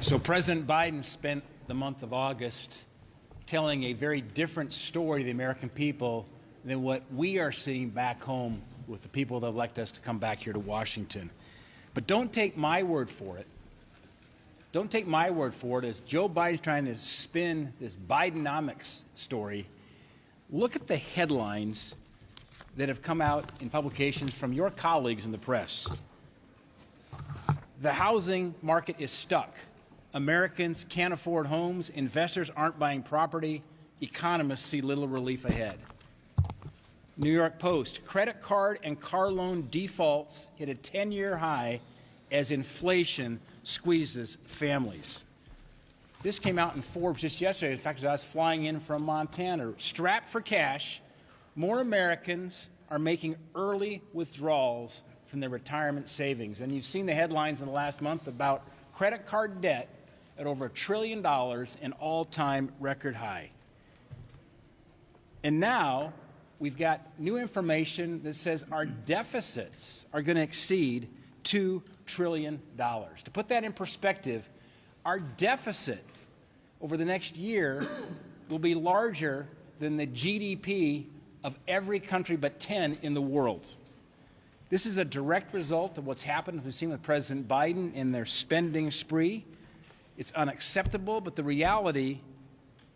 So President Biden spent the month of August telling a very different story to the American people than what we are seeing back home with the people that elect us to come back here to Washington. But don't take my word for it. Don't take my word for it as Joe Biden's trying to spin this Bidenomics story. Look at the headlines that have come out in publications from your colleagues in the press. The housing market is stuck. Americans can't afford homes. Investors aren't buying property. Economists see little relief ahead. New York Post, credit card and car loan defaults hit a 10-year high as inflation squeezes families. This came out in Forbes just yesterday. In fact, as I was flying in from Montana, strapped for cash, more Americans are making early withdrawals from their retirement savings. And you've seen the headlines in the last month about credit card debt at over $1 trillion, an all-time record high. And now we've got new information that says our deficits are going to exceed $2 trillion. To put that in perspective, our deficit over the next year will be larger than the GDP of every country but 10 in the world. This is a direct result of what's happened, we've seen with President Biden in their spending spree. It's unacceptable, but the reality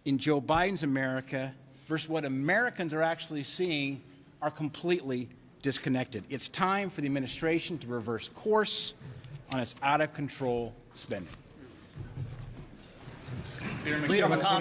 in Joe Biden's America versus what Americans are actually seeing are completely disconnected. It's time for the administration to reverse course on its out-of-control spending. Leader McConnell.